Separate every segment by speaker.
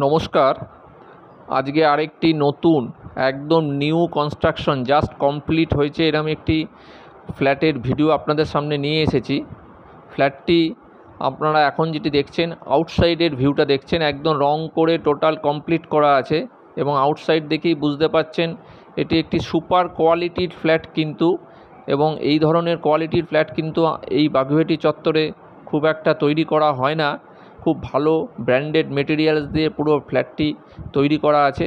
Speaker 1: নমস্কার। আজকে আরেকটি নতুন একদম নিউ কনস্ট্রাকশন জাস্ট কমপ্লিট হয়েছে এরকম একটি ফ্ল্যাটের ভিডিও আপনাদের সামনে নিয়ে এসেছি। ফ্ল্যাটটি আপনারা এখন যেটি দেখছেন আউটসাইডের ভিউটা দেখছেন, একদম রং করে টোটাল কমপ্লিট করা আছে এবং আউটসাইড দেখেই বুঝতে পাচ্ছেন এটি একটি সুপার কোয়ালিটির ফ্ল্যাট কিন্তু, এবং এই ধরনের কোয়ালিটির ফ্ল্যাট কিন্তু এই বাগুইআটি চত্বরে খুব একটা তৈরি করা হয় না। খুব ভালো ব্র্যান্ডেড মেটেরিয়ালস দিয়ে পুরো ফ্ল্যাটটি তৈরি করা আছে।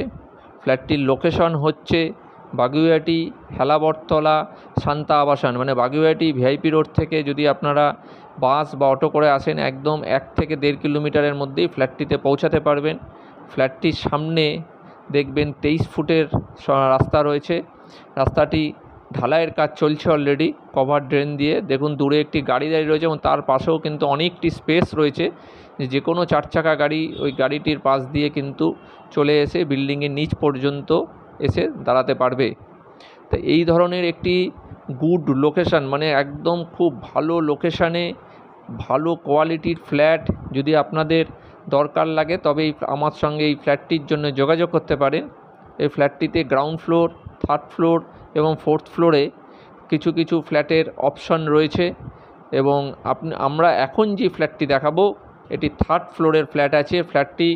Speaker 1: ফ্ল্যাটটির লোকেশন হচ্ছে বাগুইআটি হেলাবরতলা শান্তা আবাসন, মানে বাগুইআটি ভিআইপি রোড থেকে যদি আপনারা বাস বা অটো করে আসেন একদম 1 থেকে 1.5 কিলোমিটারের মধ্যেই ফ্ল্যাটটিতে পৌঁছাতে পারবেন। ফ্ল্যাটটির সামনে দেখবেন 23 ফুটের রাস্তা রয়েছে। রাস্তাটি ঢালাইয়ের কাজ চলছে অলরেডি, কভার ড্রেন দিয়ে। দেখুন দূরে একটি গাড়ি দাঁড়িয়ে রয়েছে এবং তার পাশেও কিন্তু অনেকটি স্পেস রয়েছে, যে কোনো 4 চাকা গাড়ি ওই গাড়িটির পাশ দিয়ে কিন্তু চলে এসে বিল্ডিংয়ের নিচ পর্যন্ত এসে দাঁড়াতে পারবে। তো এই ধরনের একটি গুড লোকেশান, মানে একদম খুব ভালো লোকেশানে ভালো কোয়ালিটির ফ্ল্যাট যদি আপনাদের দরকার লাগে তবে আমার সঙ্গে এই ফ্ল্যাটটির জন্য যোগাযোগ করতে পারেন। এই ফ্ল্যাটটিতে গ্রাউন্ড ফ্লোর, 3rd ফ্লোর এবং 4th ফ্লোরে কিছু কিছু ফ্ল্যাটের অপশন রয়েছে। এবং আমরা এখন যে ফ্ল্যাটটি দেখাবো এটি 3rd ফ্লোরের ফ্ল্যাট আছে। ফ্ল্যাটটি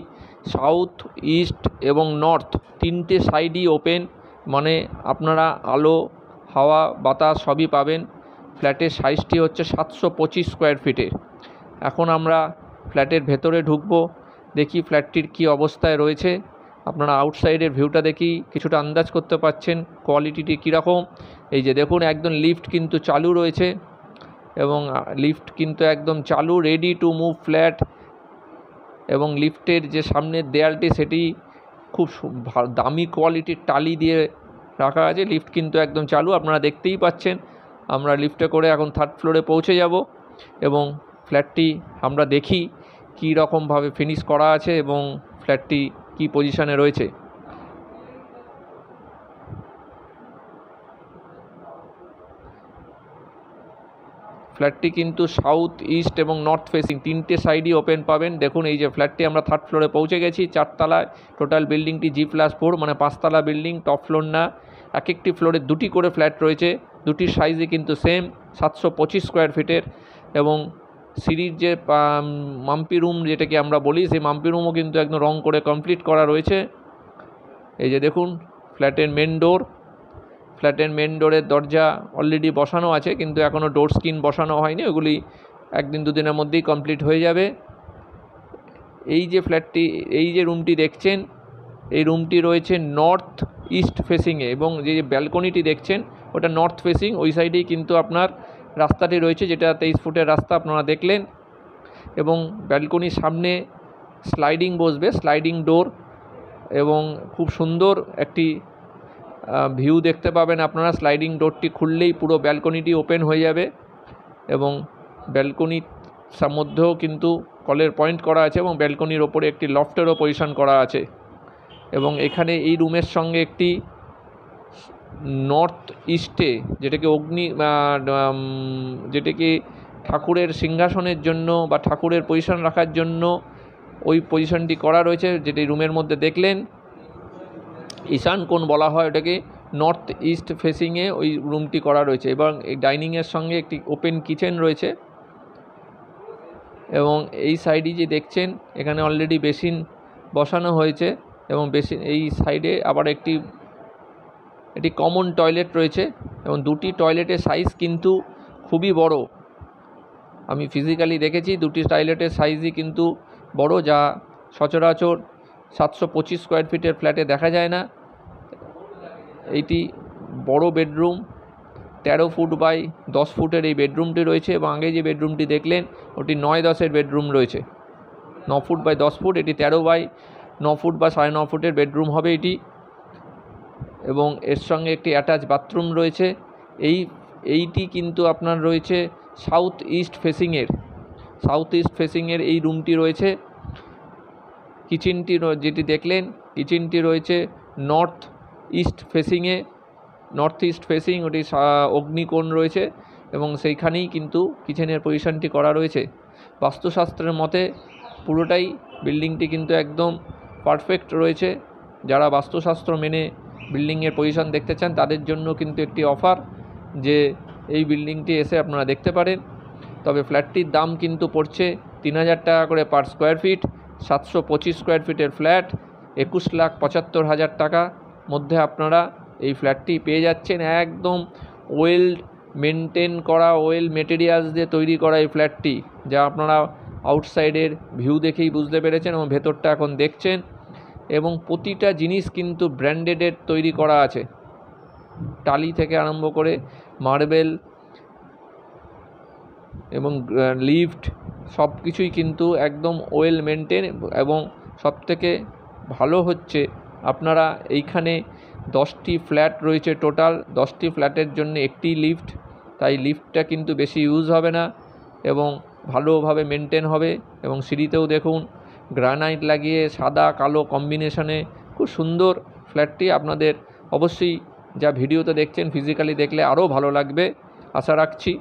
Speaker 1: সাউথ, ইস্ট এবং নর্থ 3টে সাইডই ওপেন, মানে আপনারা আলো, হাওয়া, বাতাস সবই পাবেন। ফ্ল্যাটের সাইজটি হচ্ছে 725 স্কোয়ার ফিটের। এখন আমরা ফ্ল্যাটের ভেতরে ঢুকবো, দেখি ফ্ল্যাটটির কী অবস্থায় রয়েছে। আপনারা আউটসাইডের ভিউটা দেখি কিছুটা আন্দাজ করতে পারছেন কোয়ালিটিটি কীরকম। এই যে দেখুন একদম লিফট কিন্তু চালু রয়েছে, এবং লিফট কিন্তু একদম চালু, রেডি টু মুভ ফ্ল্যাট। এবং লিফটের যে সামনের দেয়ালটি সেটি খুব দামি কোয়ালিটির টালি দিয়ে রাখা আছে। লিফট কিন্তু একদম চালু, আপনারা দেখতেই পাচ্ছেন। আমরা লিফটে করে এখন 3rd ফ্লোরে পৌঁছে যাব এবং ফ্ল্যাটটি আমরা দেখি কী রকমভাবে ফিনিশ করা আছে এবং ফ্ল্যাটটি কী পজিশানে রয়েছে। ফ্ল্যাটটি কিন্তু সাউথ, ইস্ট এবং নর্থ ফেসিং 3টে সাইডই ওপেন পাবেন। দেখুন এই যে ফ্ল্যাটটি আমরা 3rd ফ্লোরে পৌঁছে গেছি, 4 তলায়। টোটাল বিল্ডিংটি G+4, মানে 5 তলা বিল্ডিং, টপ ফ্লোর না। এক একটি ফ্লোরে 2টি করে ফ্ল্যাট রয়েছে, দুটির সাইজই কিন্তু সেম 725 স্কোয়ার ফিটের। এবং সিঁড়ির যে মাম্পি রুম যেটাকে আমরা বলি, সেই মাম্পি রুমও কিন্তু একদম রং করে কমপ্লিট করা রয়েছে। এই যে দেখুন ফ্ল্যাটের মেন ডোর, ফ্ল্যাটের মেন ডোরের দরজা অলরেডি বসানো আছে, কিন্তু এখনও ডোর স্ক্রিন বসানো হয়নি, ওগুলি 1-2 দিনের মধ্যেই কমপ্লিট হয়ে যাবে। এই যে ফ্ল্যাটটি, এই যে রুমটি দেখছেন, এই রুমটি রয়েছে নর্থ ইস্ট ফেসিংয়ে, এবং যে ব্যালকনিটি দেখছেন ওটা নর্থ ফেসিং। ওই সাইডেই কিন্তু আপনার রাস্তাটি রয়েছে, যেটা 23 ফুটের রাস্তা আপনারা দেখলেন। এবং ব্যালকনির সামনে স্লাইডিং বসবে, স্লাইডিং ডোর, এবং খুব সুন্দর একটি ভিউ দেখতে পাবেন আপনারা। স্লাইডিং ডোরটি খুললেই পুরো ব্যালকনিটি ওপেন হয়ে যাবে, এবং ব্যালকনির মধ্যেও কিন্তু কলের পয়েন্ট করা আছে, এবং ব্যালকনির ওপরে একটি লফটেরও পজিশন করা আছে। এবং এখানে এই রুমের সঙ্গে একটি নর্থ ইস্টে, যেটাকে যেটাকে ঠাকুরের সিংহাসনের জন্য বা ঠাকুরের পজিশন রাখার জন্য ওই পজিশনটি করা রয়েছে, যেটি রুমের মধ্যে দেখলেন। ঈশান কোণ বলা হয় ওটাকে। নর্থ ইস্ট ফেসিংয়ে ওই রুমটি করা রয়েছে, এবং এই ডাইনিংয়ের সঙ্গে একটি ওপেন কিচেন রয়েছে। এবং এই সাইডে যে দেখছেন এখানে অলরেডি বেসিন বসানো হয়েছে, এবং বেসিন এই সাইডে আবার একটি কমন টয়লেট রয়েছে, এবং দুটি টয়লেটের সাইজ কিন্তু খুবই বড়। আমি ফিজিক্যালি দেখেছি, দুটি টয়লেটের সাইজই কিন্তু বড়, যা সচরাচর 725 স্কোয়ার ফিটের ফ্ল্যাটে দেখা যায় না। এইটি বড় বেডরুম, 13 ফুট বাই 10 ফুটের এই বেডরুমটি রয়েছে, এবং আগে যে বেডরুমটি দেখলেন ওটি 9-10-এর বেডরুম রয়েছে। 9 ফুট বাই 10 ফুট, এটি 13 বাই 9 ফুট বা 9.5 ফুটের বেডরুম হবে এটি। এবং এর সঙ্গে একটি অ্যাটাচ বাথরুম রয়েছে। এইটি কিন্তু আপনার রয়েছে সাউথ ইস্ট ফেসিংয়ের এই রুমটি রয়েছে। কিচেনটি যেটি দেখলেন, কিচেনটি রয়েছে নর্থ ইস্ট ফেসিং, ওটি অগ্নিকোণ রয়েছে, এবং সেইখানেই কিন্তু কিচেনের পজিশনটি করা রয়েছে। বাস্তুশাস্ত্রের মতে পুরোটাই বিল্ডিংটি কিন্তু একদম পারফেক্ট রয়েছে। যারা বাস্তুশাস্ত্র মেনে বিল্ডিংয়ের পজিশন দেখতে চান তাদের জন্য কিন্তু একটি অফার যে এই বিল্ডিংটি এসে আপনারা দেখতে পারেন। তবে ফ্ল্যাটটির দাম কিন্তু পড়ছে 3,000 টাকা করে পার স্কোয়ার ফিট। 725 স্কোয়ার ফিটের ফ্ল্যাট 21,75,000 টাকা মধ্যে আপনারা এই ফ্ল্যাটটি পেয়ে যাচ্ছেন। একদম ওয়েল মেনটেন করা, ওয়েল মেটেরিয়ালস দিয়ে তৈরি করা এই ফ্ল্যাটটি, যা আপনারা আউটসাইডের ভিউ দেখেই বুঝতে পেরেছেন এবং ভেতরটা এখন দেখছেন। এবং প্রতিটা জিনিস কিন্তু ব্র্যান্ডেডের তৈরি করা আছে, টালি থেকে আরম্ভ করে মার্বেল এবং লিফট সব কিছুই কিন্তু একদম ওয়েল মেনটেন। এবং সবথেকে ভালো হচ্ছে আপনারা এইখানে 10টি ফ্ল্যাট রয়েছে, টোটাল 10টি ফ্ল্যাটের জন্য একটি লিফট, তাই লিফটটা কিন্তু বেশি ইউজ হবে না এবং ভালোভাবে মেনটেন হবে। এবং সিঁড়িতেও দেখুন গ্রানাইট লাগিয়ে সাদা কালো কম্বিনেশনে খুব সুন্দর ফ্ল্যাটটি। আপনাদের অবশ্যই যা ভিডিওতে দেখছেন ফিজিক্যালি দেখলে আরও ভালো লাগবে আশা রাখছি।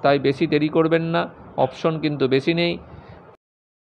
Speaker 1: তাই বেশি দেরি করবেন না, অপশন কিন্তু বেশি নেই।